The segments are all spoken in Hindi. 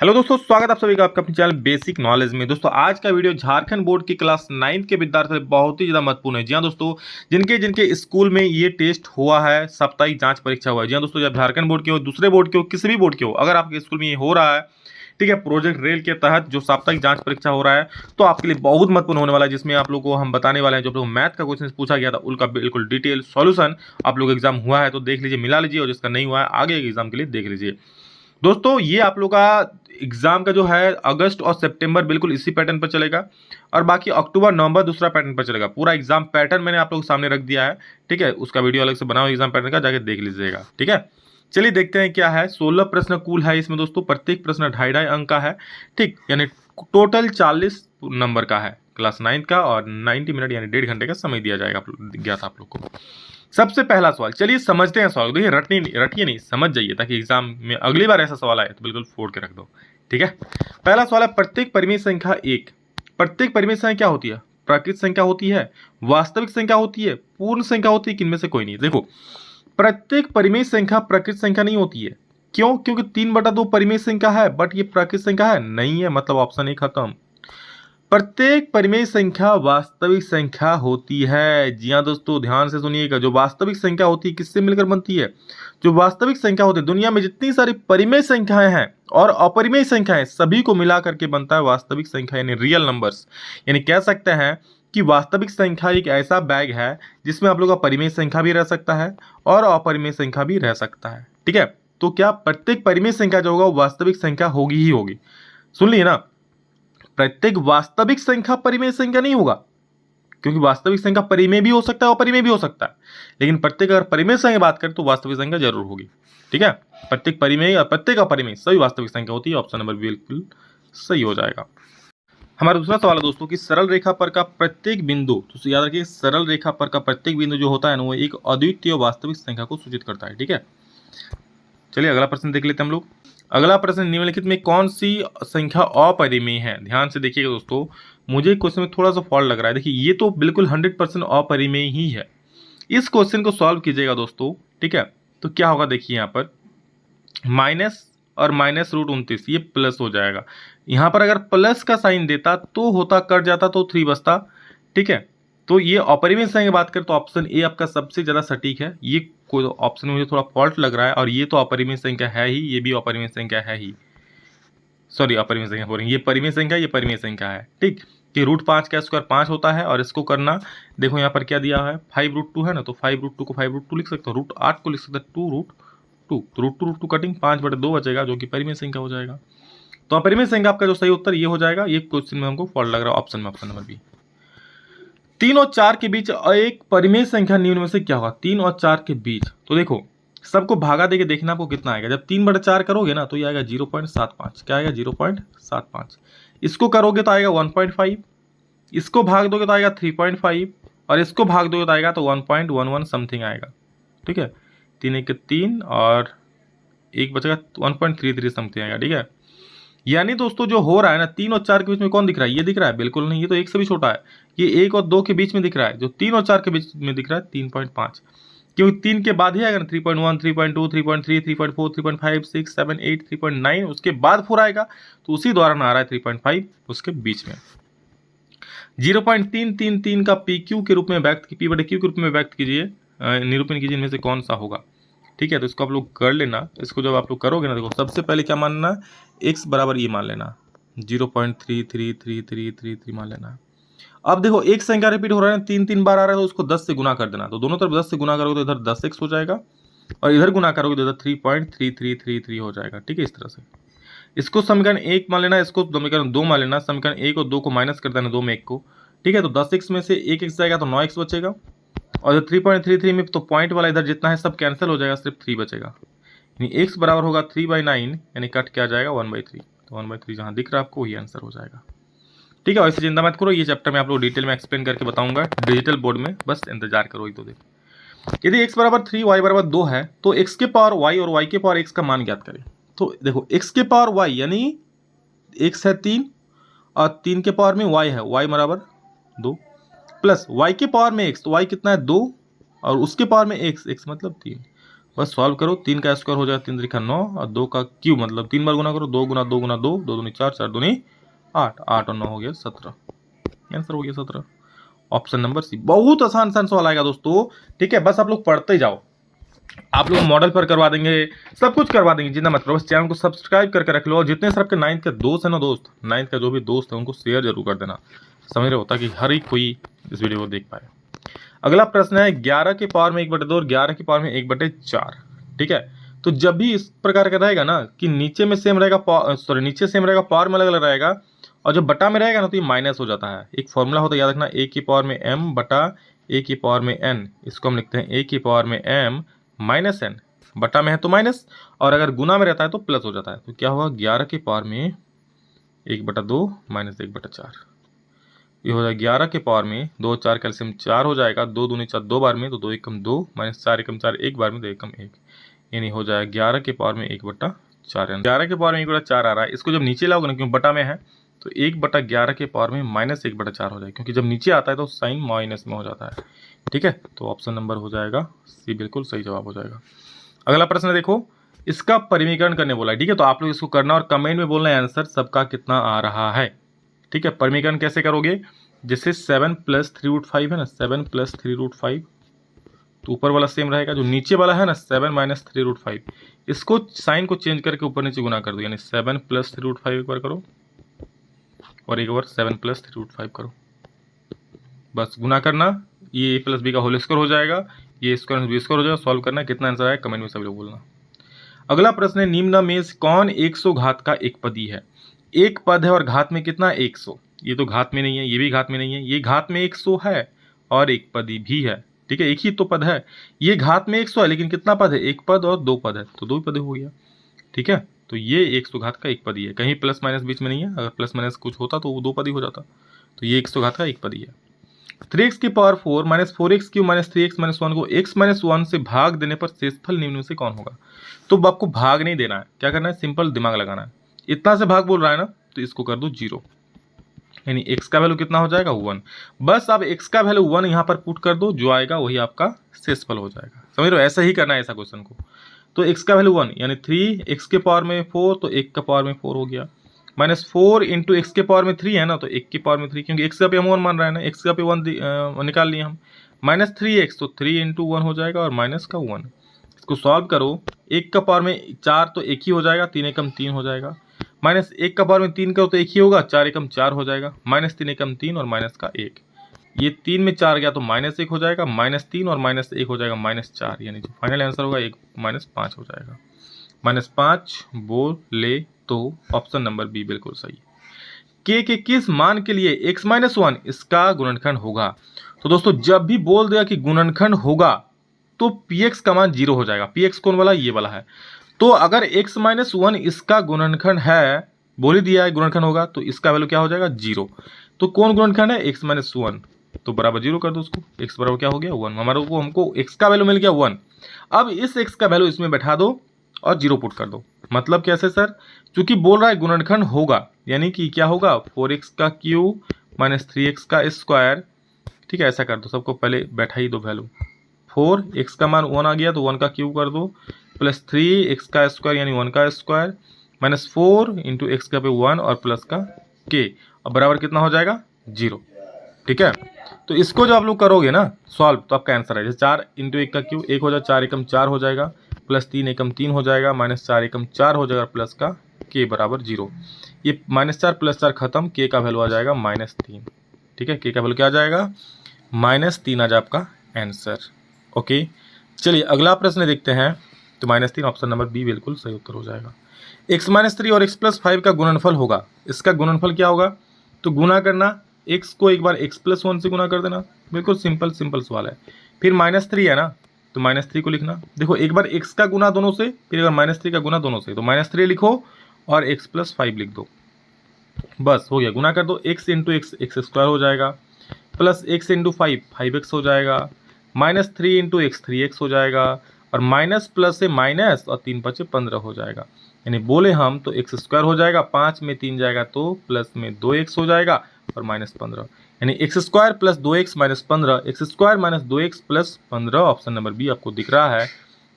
हेलो दोस्तों, स्वागत है आप सभी का आपका अपने चैनल बेसिक नॉलेज में। दोस्तों आज का वीडियो झारखंड बोर्ड की क्लास 9 के विद्यार्थियों के लिए बहुत ही ज़्यादा महत्वपूर्ण है। जी हाँ दोस्तों, जिनके जिनके स्कूल में ये टेस्ट हुआ है, साप्ताहिक जांच परीक्षा हुआ है। जी हाँ दोस्तों, जब झारखंड बोर्ड के हो, दूसरे बोर्ड के हो, किसी भी बोर्ड के हो, अगर आपके स्कूल में ये हो रहा है, ठीक है, प्रोजेक्ट रेल के तहत जो साप्ताहिक जांच परीक्षा हो रहा है, तो आपके लिए बहुत महत्वपूर्ण होने वाला है, जिसमें आप लोगों को हम बताने वाले हैं जो आप लोग मैथ का क्वेश्चन पूछा गया था उनका बिल्कुल डिटेल सॉल्यूशन। आप लोग एग्जाम हुआ है तो देख लीजिए, मिला लीजिए, और जिसका नहीं हुआ है आगे के एग्जाम के लिए देख लीजिए। दोस्तों ये आप लोग का एग्जाम का जो है अगस्त और सितंबर बिल्कुल इसी पैटर्न पर चलेगा, और बाकी अक्टूबर नवंबर दूसरा पैटर्न पर चलेगा। पूरा एग्जाम पैटर्न मैंने आप लोगों के सामने रख दिया है, ठीक है, उसका वीडियो अलग से बना हुआ एग्जाम पैटर्न का, जाके देख लीजिएगा, ठीक है। चलिए देखते हैं क्या है। 16 प्रश्न कुल है इसमें दोस्तों, प्रत्येक प्रश्न 2.5 अंक का है, ठीक, यानी टोटल 40 नंबर का है क्लास 9 का, और 90 मिनट यानी 1.5 घंटे का समय दिया जाएगा, गया था आप लोग को। सबसे पहला सवाल, चलिए समझते हैं सवाल। देखिए रटिए नहीं, समझ जाइए, ताकि एग्जाम में अगली बार ऐसा सवाल आए तो बिल्कुल फोड़ के रख दो, ठीक है। पहला सवाल है, प्रत्येक परिमेय संख्या 1। प्रत्येक परिमेय संख्या क्या होती है? प्राकृत संख्या होती है, वास्तविक संख्या होती है, पूर्ण संख्या होती है, किनमें से कोई नहीं। देखो, प्रत्येक परिमेय संख्या प्राकृत संख्या नहीं होती है। क्यों? क्योंकि 3/2 परिमेय संख्या है, बट ये प्राकृत संख्या है नहीं है, मतलब ऑप्शन ए खत्म। प्रत्येक परिमेय संख्या वास्तविक संख्या होती है। जी हाँ दोस्तों, ध्यान से सुनिएगा, जो वास्तविक संख्या होती है किससे मिलकर बनती है? जो वास्तविक संख्या होती है, दुनिया में जितनी सारी परिमेय संख्याएं हैं और अपरिमेय संख्याएं, सभी को मिला करके बनता है वास्तविक संख्या, यानी रियल नंबर्स। यानी कह सकते हैं कि वास्तविक संख्या एक ऐसा बैग है जिसमें आप लोग का परिमेय संख्या भी रह सकता है और अपरिमेय संख्या भी रह सकता है, ठीक है। तो क्या प्रत्येक परिमेय संख्या जो होगा वो वास्तविक संख्या होगी ही होगी? सुन लिए ना, प्रत्येक वास्तविक संख्या परिमेय संख्या नहीं होगा, क्योंकि वास्तविक संख्या परिमेय भी हो सकता है और अपरिमेय भी हो सकता है, लेकिन प्रत्येक अगर परिमेय संख्या बात करें तो वास्तविक संख्या जरूर होगी, ठीक है। प्रत्येक परिमेय और प्रत्येक अपरिमेय सभी वास्तविक संख्या होती है। ऑप्शन नंबर बिल्कुल सही हो जाएगा। हमारा दूसरा सवाल है दोस्तों कि सरल रेखा पर का प्रत्येक बिंदु, तो याद रखिए, सरल रेखा पर का प्रत्येक बिंदु जो होता है ना, वो एक अद्वितीय वास्तविक संख्या को सूचित करता है, ठीक है। चलिए अगला प्रश्न देख लेते हैं हम लोग। अगला प्रश्न, निम्नलिखित में कौन सी संख्या अपरिमेय है? ध्यान से देखिएगा दोस्तों, मुझे क्वेश्चन में थोड़ा सा फॉल्ट लग रहा है। देखिए ये तो बिल्कुल 100% अपरिमेय ही है। इस क्वेश्चन को सॉल्व कीजिएगा दोस्तों, ठीक है। तो क्या होगा, देखिए यहाँ पर माइनस और -√29, ये प्लस हो जाएगा। यहाँ पर अगर प्लस का साइन देता तो होता, कट जाता तो 3 बचता, ठीक है। तो ये अपरिमेय संख्या की बात करें तो ऑप्शन ए आपका सबसे ज्यादा सटीक है। ये कोई ऑप्शन में मुझे थोड़ा फॉल्ट लग रहा है, और ये तो अपरिमेय संख्या है ही, ये भी अपरिमेय संख्या है ही, सॉरी अपरिमेय संख्या बोल रही, ये परिमेय संख्या, ये परिमेय संख्या है, ठीक। कि √5 का स्क्वायर 5 होता है, और इसको करना, देखो यहाँ पर क्या दिया है, 5√2 है ना, तो 5√2 को 5√2 लिख सकते हो, √8 को लिख सकते हैं 2√2, तो √2 कटिंग 5/2 बचेगा, जो कि परिमेय संख्या हो जाएगा। तो अपरिमेय संख्या आपका जो सही उत्तर ये हो जाएगा। ये क्वेश्चन में हमको फॉल्ट लग रहा है ऑप्शन में, ऑप्शन नंबर बी। 3 और 4 के बीच एक परिमेय संख्या निम्न में से क्या होगा? 3 और 4 के बीच, तो देखो सबको भागा देके देखना आपको कितना आएगा। जब 3/4 करोगे ना तो ये आएगा 0.75। क्या आएगा? 0.75। इसको करोगे तो आएगा 1.5, इसको भाग दोगे तो आएगा 3.5, और इसको भाग दोगे तो आएगा तो 1.11 समथिंग आएगा, ठीक है। 3 1 3 और एक बचेगा 1.33 समथिंग आएगा, ठीक है। यानी दोस्तों जो हो रहा है ना, 3 और 4 के बीच में कौन दिख रहा है? ये दिख रहा है? बिल्कुल नहीं, ये तो 1 से भी छोटा है। ये 1 और 2 के बीच में दिख रहा है। जो 3 और 4 के बीच में दिख रहा है 3.5, क्योंकि 3 के बाद ही आएगा ना 3.1, 3.2, 3.3, 3.4, 3.5, 6, 7, 8, 3.9, उसके बाद 4 आएगा, तो उसी दौरान आ रहा है 3.5 उसके बीच में। 0.333 का PQ के रूप में व्यक्त, P/Q के रूप में व्यक्त कीजिए, निरूपण कीजिए, इनमें से कौन सा होगा, ठीक है। तो इसको आप लोग कर लेना। इसको जब आप लोग करोगे ना, देखो सबसे पहले क्या मानना, x बराबर ये मान लेना, 0.33333 मान लेना। अब देखो एक संख्या रिपीट हो रहा है, 3 बार आ रहा है, तो उसको 10 से गुना कर देना। तो दोनों तरफ 10 से गुना करोगे तो इधर 10x हो जाएगा, और इधर गुना करोगे तो इधर 3.3333 हो जाएगा, ठीक है। इस तरह से इसको समीकरण 1 मान लेना, इसको समीकरण 2 मान लेना। समीकरण 1 और 2 को माइनस कर देना 2 में 1 को, ठीक है। तो 10x में से 1x जाएगा तो 9x बचेगा, और 3.33 में तो पॉइंट वाला इधर जितना है सब कैंसिल हो जाएगा, सिर्फ 3 बचेगा। यानी x बराबर होगा 3/9, यानी कट क्या जाएगा 1/3। तो 1/3 जहाँ दिख रहा है आपको वही आंसर हो जाएगा, ठीक है। वैसे चिंता मत करो, ये चैप्टर में आप लोग डिटेल में एक्सप्लेन करके बताऊंगा डिजिटल बोर्ड में, बस इंतजार करो एक दो दिन। यदि x बराबर 3 y बराबर 2 है तो x के पावर y और y के पावर x का मान ज्ञात करें। तो देखो x के पावर y यानी x है 3, और 3 के पावर में y है, y बराबर 2, प्लस y के पावर में x, तो y कितना है 2, और उसके पावर में x, x मतलब 3, बस सॉल्व करो, 3 का स्क्वायर हो जाएगा 3 त्रिका 9 और 2 का क्यूब मतलब 3 बार गुना करो, 2 गुना 2 गुना 2, 2 दूनी 4, 4 दूनी 8, 8 और 9 हो गया 17, आंसर हो गया 17, ऑप्शन नंबर सी। बहुत आसान आसान सवाल आएगा दोस्तों, ठीक है, बस आप लोग पढ़ते जाओ, आप लोग मॉडल पर करवा देंगे, सब कुछ करवा देंगे, जितना मत करो, बस चैनल को सब्सक्राइब करके रख लो। और जितने सर आपके 9th के दोस्त हैं ना दोस्त, 9th का जो भी दोस्त है उनको शेयर जरूर कर देना, समझ रहे हो, ताकि हर एक कोई इस वीडियो को देख पाए। अगला प्रश्न है 11 के पावर में 1/2 और 11 के पावर में 1/4, ठीक है। तो जब भी इस प्रकार का रहेगा ना कि नीचे में सेम रहेगा, सॉरी नीचे सेम रहेगा, पावर में अलग अलग रहेगा, और जब बटा में रहेगा ना तो ये माइनस हो जाता है। एक फॉर्मूला होता है, याद रखना, a की पावर में m बटा a की पावर में n, इसको हम लिखते हैं a की पावर में m माइनस n, बटा में है तो माइनस, और अगर गुना में रहता है तो प्लस हो जाता है। तो क्या होगा 11 के पावर में 1/2 माइनस 1/4, ये हो जाएगा 11 के पावर में 2 4 कैल्सियम 4 हो जाएगा, 2 दूनी 4 2 बार में, तो 2 एकम 2 माइनस 4 एकम 4 एक बार में, 2 एकम 1, यानी हो जाएगा 11 के पावर में 1/4। 11 के पावर में 1/4 आ रहा है, इसको जब नीचे लाओगे ना, क्योंकि बटा में है, तो 1/11 के पावर में माइनस 1/4 हो जाएगा, क्योंकि जब नीचे आता है तो साइन माइनस में हो जाता है, ठीक है। तो ऑप्शन नंबर हो जाएगा सी, बिल्कुल सही जवाब हो जाएगा। अगला प्रश्न देखो, इसका परिमीकरण करने बोला है, ठीक है, तो आप लोग इसको करना और कमेंट में बोलना है आंसर सबका कितना आ रहा है, ठीक है। परिमीकरण कैसे करोगे, जैसे 7 + 3√5 है ना, 7 + 3√5, तो ऊपर वाला सेम रहेगा, जो नीचे वाला है ना 7 - 3√5, इसको साइन को चेंज करके ऊपर नीचे गुना कर दो, यानी 7 + 3√5 एक बार करो और एक बार 7 + 3√5 करो, बस गुना करना, ये a + b का होल स्क्वायर हो जाएगा, ये स्क्वायर b स्क्वायर हो जाएगा। सॉल्व करना, कितना आंसर आया कमेंट में सभी लोग बोलना। अगला प्रश्न है, निम्न में से कौन 100 घात का एक पदी है। एक पद है और घात में कितना 100, ये तो घात में नहीं है, ये भी घात में नहीं है, ये घात में 100 है और एक पदी भी है, ठीक है, एक ही तो पद है, ये घात में 100 है, लेकिन कितना पद है, एक पद और 2 पद है, तो 2 पद हो गया, ठीक है। तो ये 100 घात का एक पदी है, कहीं प्लस माइनस बीच में नहीं है, अगर प्लस माइनस कुछ होता तो वो 2 पदी हो जाता, तो ये 100 घात का एक पदी है। 3x की पावर 4 - 4x³ - 3x - 1 को x - 1 से भाग देने पर शेषफल निम्न में से कौन होगा। तो आपको भाग नहीं देना है, क्या करना है, सिंपल दिमाग लगाना है, इतना से भाग बोल रहा है ना, तो इसको कर दो 0, यानी x का वैल्यू कितना हो जाएगा 1, बस अब x का वैल्यू 1 यहाँ पर पुट कर दो, जो आएगा वही आपका शेषफल हो जाएगा, समझ रहे हो, ऐसा ही करना है ऐसा क्वेश्चन को। तो x का वैल्यू 1 यानी 3x के पावर में 4, तो 1 का पावर में 4 हो गया, -4 × x के पावर में 3 है ना, तो 1 की पावर में 3, क्योंकि x का पे हम 1 मान रहे हैं ना, x का पे 1 निकाल लिए हम, -3x, तो 3 × 1 हो जाएगा और माइनस का 1, इसको सॉल्व करो, 1 का पावर में 4 तो 1 ही हो जाएगा, 3 एकम 3 हो जाएगा, -1 का पावर में 3 करो तो 1 ही होगा, 4 एकम 4 हो जाएगा, -3 एकम 3 और माइनस का 1, ये 3 में 4 गया तो -1 हो जाएगा, -3 और -1 हो जाएगा -4, यानी जो फाइनल आंसर होगा 1 -5 हो जाएगा, -5 बोले तो ऑप्शन नंबर बी बिल्कुल सही है। के किस मान के लिए x - 1 इसका गुणनखंड होगा। तो दोस्तों जब भी बोल दिया कि गुणनखंड होगा तो px का मान 0 हो जाएगा, px कौन वाला, ये वाला है, तो अगर x - 1 इसका गुणनखंड है, बोल ही दिया है गुणनखंड होगा, तो इसका वैल्यू क्या हो जाएगा 0, तो कौन गुणनखंड है x - 1, तो बराबर 0 कर दो उसको, x बराबर क्या हो गया 1, हमारे को हमको x का वैल्यू मिल गया 1, अब इस x का वैल्यू इसमें बैठा दो और 0 पुट कर दो, मतलब कैसे सर, चूंकि बोल रहा है गुणनखंड होगा, यानी कि क्या होगा 4x का क्यूब - 3x का स्क्वायर, ठीक है, ऐसा कर दो, सबको पहले बैठा ही दो वैल्यू, 4x का मान 1 आ गया तो 1 का क्यूब कर दो, प्लस 3x का स्क्वायर यानी 1 का स्क्वायर, -4 × x का पे 1 और प्लस का k, और बराबर कितना हो जाएगा 0, ठीक है। तो इसको जो आप लोग करोगे ना सॉल्व, तो आपका आंसर है, जैसे 4 × 1 का क्यूब 1 हो जाएगा, 4 एकम 4 हो जाएगा, प्लस 3 एकम 3 हो जाएगा, -4 एकम 4 हो जाएगा, प्लस का k बराबर 0, ये -4 + 4 खत्म, k का वैल्यू आ जाएगा -3, ठीक है, k का वैल्यू क्या आ जाएगा -3 आ जाए आपका आंसर। ओके, चलिए अगला प्रश्न देखते हैं, तो -3 ऑप्शन नंबर बी बिल्कुल सही उत्तर हो जाएगा। x - 3 और x + 5 का गुणनफल होगा, इसका गुणनफल क्या होगा, तो गुना करना, x को एक बार x + 1 से गुना कर देना, बिल्कुल सिंपल सवाल है, फिर -3 है ना, तो -3 को लिखना, देखो एक बार x का गुना दोनों से, फिर एक बार -3 का गुना दोनों से, तो -3 लिखो और x + 5 लिख दो, बस हो गया, गुना कर दो, x × x x² हो जाएगा, प्लस x × 5 5x हो जाएगा, -3 × x 3x हो जाएगा, और माइनस प्लस से माइनस और 3 × 5 = 15 हो जाएगा, यानी बोले हम तो x² हो जाएगा, 5 में 3 जाएगा तो प्लस में 2x हो जाएगा और -15, यानी x² + 2x - 15, x² - 2x + 15, option number B आपको दिख रहा है,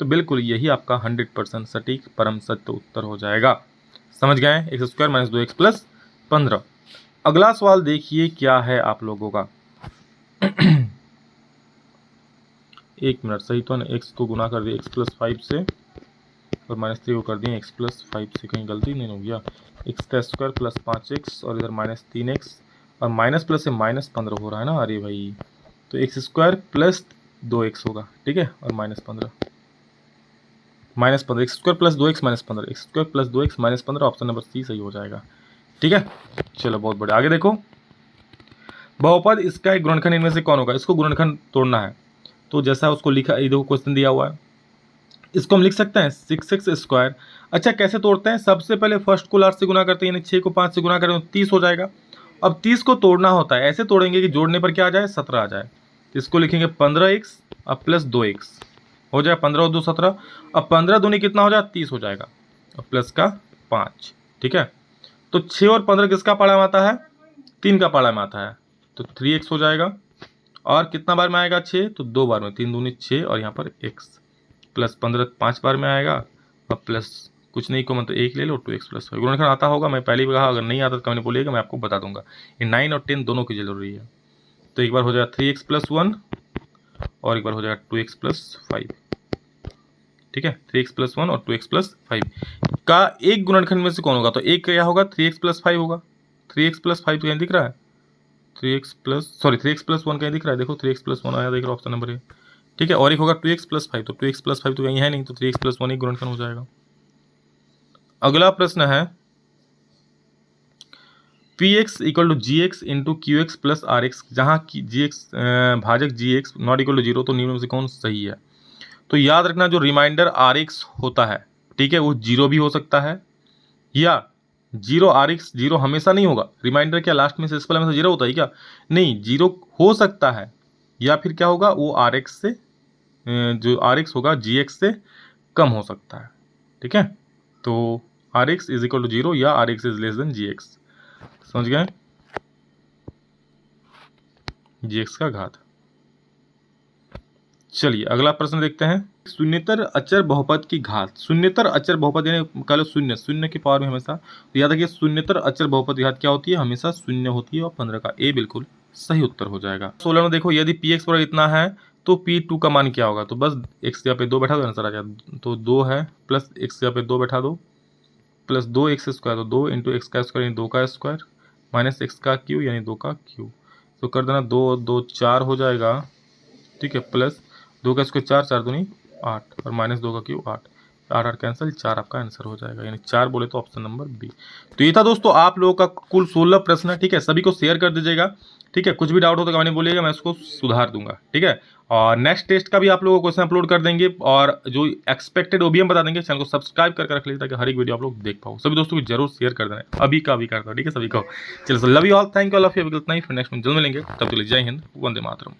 तो बिल्कुल यही आपका 100% सटीक परम सत्य उत्तर हो जाएगा। समझ गए? X square minus 2x plus 15। अगला सवाल देखिए क्या है आप लोगों का। 1 मिनट, सही तो ना, x को गुना कर दिया x प्लस 5 से और माइनस 3 को कर दिए x प्लस 5 से, कहीं गलती नहीं हो गया। x का स्क्वायर प्लस 5x और इधर माइनस 3x और माइनस प्लस से माइनस 15 हो रहा है ना। अरे भाई, तो एक्स स्क्वायर प्लस 2x होगा, ठीक है, और minus 15 x square plus 2x minus 15, x square plus 2x minus 15, option number c सही हो जाएगा। ठीक है, चलो बहुत बढ़िया। आगे देखो, बहुपद इसका एक गुणनखंड इनमें से कौन होगा। इसको गुणनखंड तोड़ना है, तो जैसा उसको लिखा, ये देखो क्वेश्चन दिया हुआ है, इसको हम लिख सकते हैं 6x स्क्वायर। अच्छा, कैसे तोड़ते हैं? सबसे पहले फर्स्ट को लास्ट से गुना करते हैं, यानी 6 को 5 से गुना करें तो 30 हो जाएगा। अब 30 को तोड़ना होता है, ऐसे तोड़ेंगे कि जोड़ने पर क्या आ जाए, 17 आ जाए। इसको लिखेंगे 15x अब प्लस 2x हो जाए, 15 और 2 17। अब 15 दूनी कितना हो जाए, 30 हो जाएगा, और प्लस का 5। ठीक है, तो 6 और 15 किसका पाड़ा में आता है, 3 का पाड़ा में आता है, तो 3x हो जाएगा। और कितना बार में आएगा, 6, तो 2 बार में, 3 दूनी 6 और यहाँ पर x प्लस 15 5 बार में आएगा, और प्लस कुछ नहीं को मतलब 1 ले लो, 2x प्लस 5। गुणनखंड आता होगा, मैं पहले भी कहा, अगर नहीं आता तो कमेंट बोलिएगा, मैं आपको बता दूंगा। ये 9 और 10 दोनों की जरूरी है। तो एक बार हो जाएगा 3x प्लस 1 और एक बार हो जाएगा 2x प्लस 5। ठीक है, 3x प्लस 1 और 2x प्लस 5 का एक गुणनखंड में से कौन होगा, तो एक क्या होगा, 3x प्लस 5 होगा। 3x प्लस 5 कहीं दिख रहा है, 3x प्लस 1 कहीं दिख रहा है, देखो 3x प्लस 1 आया, देख रहा ऑप्शन नंबर ए। ठीक है, और एक होगा 2x प्लस 5, तो 2x प्लस 5 तो कहीं है नहीं, तो 3x प्लस 1 एक गुणनखंड हो जाएगा। अगला प्रश्न है, px equal to gx into qx plus rx, जहाँ gx भाजक gx नॉट इक्वल टू 0, तो निम्न में से कौन सही है। तो याद रखना, जो रिमाइंडर rx होता है, ठीक है, वो 0 भी हो सकता है, या 0 rx 0 हमेशा नहीं होगा। रिमाइंडर क्या लास्ट में से इसको हमेशा 0 होता है क्या, नहीं, 0 हो सकता है, या फिर क्या होगा, वो rx से जो rx होगा gx से कम हो सकता है। ठीक है, तो rx इज इक्वल टू 0 या rx is less than gx। समझ गए, gx का घात। चलिए अगला प्रश्न देखते हैं, शून्येतर अचर बहुपद की घात। शून्येतर अचर बहुपद यानी कह लो शून्य, शून्य की पावर में हमेशा, तो याद रखिए शून्येतर अचर बहुपद की घात क्या होती है, हमेशा शून्य होती है, और 15 का ए बिल्कुल सही उत्तर हो जाएगा। 16 में देखो, यदि px बराबर इतना है तो p2 का मान क्या होगा, तो बस x यहाँ पे 2 बैठा दो, आंसर आ जाए। तो 2 है प्लस x यहाँ पे 2 बैठा दो, प्लस 2x स्क्वायर, तो 2 इंटू एक्स का स्क्वायर यानी 2 का स्क्वायर, माइनस x का क्यू यानी 2 का क्यू, तो कर देना 2 और 2 4 हो जाएगा। ठीक है, प्लस 2 का स्क्वायर 4, 4 दूनी 8 और माइनस 2 का क्यू 8, 8 8 कैंसिल, 4 आपका आंसर हो जाएगा, यानी 4 बोले तो ऑप्शन नंबर बी। तो ये था दोस्तों आप लोगों का कुल 16 प्रश्न है। ठीक है, सभी को शेयर कर दीजिएगा। ठीक है, कुछ भी डाउट हो तो कमेंट बोलिएगा, मैं उसको सुधार दूंगा। ठीक है, और नेक्स्ट टेस्ट का भी आप लोगों को क्वेश्चन अपलोड कर देंगे, और जो एक्सपेक्टेड वो भी हम बता देंगे। चैनल को सब्सक्राइब करके रख लीजिए ताकि हर एक वीडियो आप लोग देख पाओ। सभी दोस्तों को जरूर शेयर कर देना, अभी का अभी करता हूँ। ठीक है, सभी को चलो, love you all, thank you all of you. अभी नेक्स्ट में जल्द मिलेंगे, तब तक जय हिंद, वंदे मातरम।